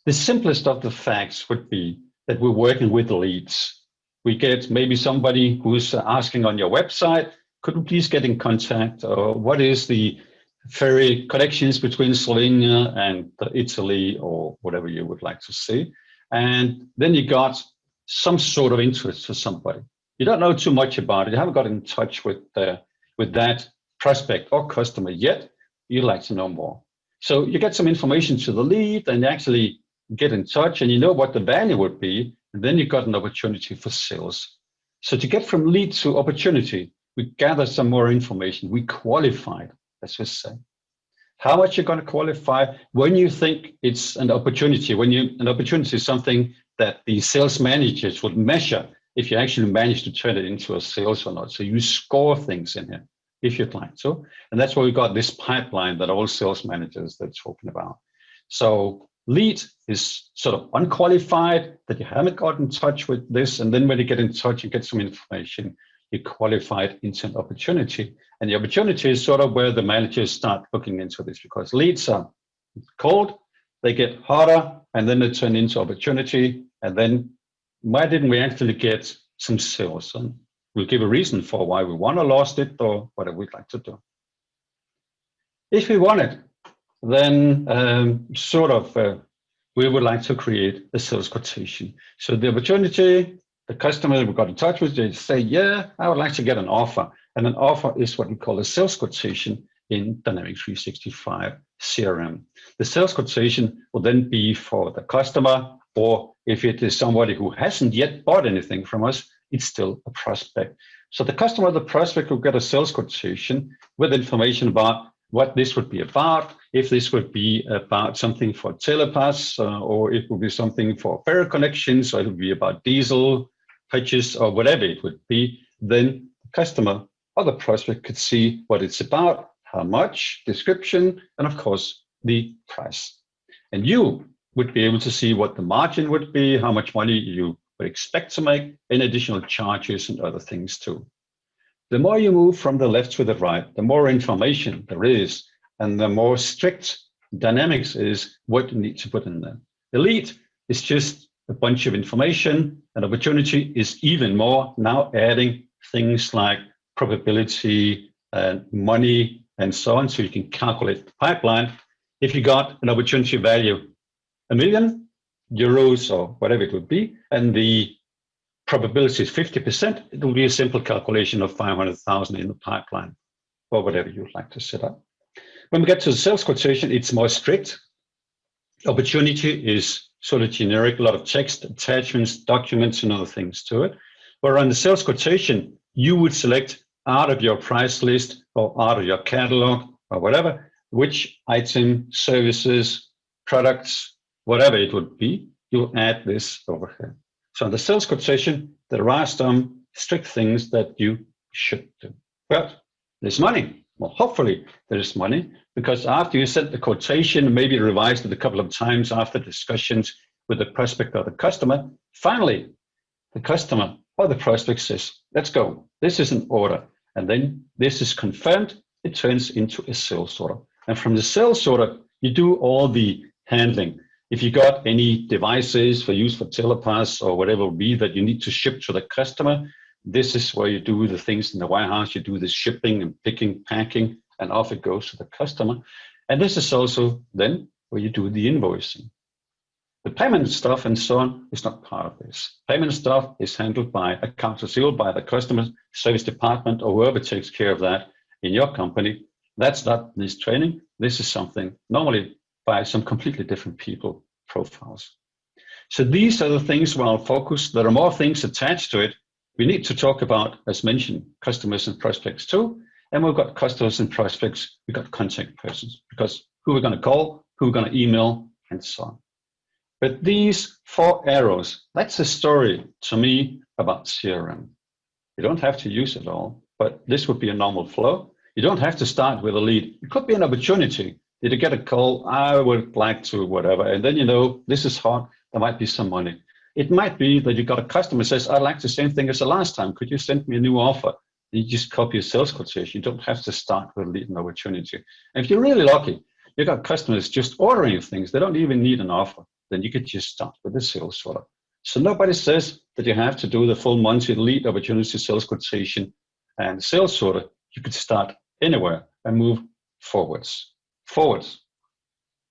The simplest of the facts would be that we're working with leads. We get maybe somebody who's asking on your website, could we please get in contact? Or what is the ferry connections between Slovenia and Italy, or whatever you would like to see? And then you got some sort of interest for somebody. You don't know too much about it. You haven't got in touch with that prospect or customer yet. You'd like to know more. So you get some information to the lead and you actually get in touch and you know what the value would be. And then you got an opportunity for sales. So to get from lead to opportunity, we gather some more information. We qualify it, let's just say. How much you're going to qualify when you think it's an opportunity, an opportunity is something that the sales managers would measure if you actually manage to turn it into a sales or not. So you score things in here if you'd like to. And that's why we got this pipeline that all sales managers are talking about. So lead is sort of unqualified, that you haven't got in touch with this. And then when you get in touch, you get some information, you qualify it into an opportunity. And the opportunity is sort of where the managers start looking into this, because leads are cold, they get harder, and then they turn into opportunity. And then why didn't we actually get some sales? And we'll give a reason for why we won or lost it, or whatever we'd like to do. If we want it, then we would like to create a sales quotation. So the opportunity, the customer we got in touch with, they say, yeah, I would like to get an offer. And an offer is what we call a sales quotation in Dynamics 365 CRM. The sales quotation will then be for the customer, or if it is somebody who hasn't yet bought anything from us, it's still a prospect. So the customer or the prospect will get a sales quotation with information about what this would be about, if this would be about something for telepass, or it would be something for ferry connections, or it would be about diesel purchase, or whatever it would be. Then the customer or the prospect could see what it's about, how much, description, and of course, the price. And you would be able to see what the margin would be, how much money you would expect to make, and additional charges and other things too. The more you move from the left to the right, the more information there is, and the more strict Dynamics is what you need to put in there. The lead is just a bunch of information, and opportunity is even more, now adding things like probability and money and so on, so you can calculate the pipeline. If you got an opportunity value, €1 million or whatever it would be, and the probability is 50%, it will be a simple calculation of 500,000 in the pipeline, or whatever you'd like to set up. When we get to the sales quotation, it's more strict. Opportunity is sort of generic, a lot of text, attachments, documents, and other things to it. Where on the sales quotation, you would select out of your price list or out of your catalog or whatever, which item, services, products, whatever it would be, you'll add this over here. So on the sales quotation, there are some strict things that you should do. But there's money. Well, hopefully there's money, because after you sent the quotation, maybe revised it a couple of times after discussions with the prospect or the customer, finally, the customer or the prospect says, let's go. This is an order. And then this is confirmed. It turns into a sales order. And from the sales order, you do all the handling. If you got any devices for use for telepass or whatever it will be that you need to ship to the customer, this is where you do the things in the warehouse. You do the shipping and picking, packing, and off it goes to the customer. And this is also then where you do the invoicing. The payment stuff and so on is not part of this. Payment stuff is handled by accounts receivable, by the customer service department, or whoever takes care of that in your company. That's not this training. This is something normally by some completely different people profiles. So these are the things where I'll focus. There are more things attached to it. We need to talk about, as mentioned, customers and prospects too. And we've got customers and prospects. We've got contact persons, because who we're going to call, who we're going to email, and so on. But these 4 arrows, that's a story to me about CRM. You don't have to use it all, but this would be a normal flow. You don't have to start with a lead. It could be an opportunity. Did you get a call? I would like to whatever. And then, you know, this is hot. There might be some money. It might be that you got a customer says, I'd like the same thing as the last time. Could you send me a new offer? You just copy a sales quotation. You don't have to start with a lead and opportunity. And if you're really lucky, you got customers just ordering things. They don't even need an offer. then you could just start with the sales order. So nobody says that you have to do the full Monty lead opportunity sales quotation and sales order. You could start anywhere and move forwards.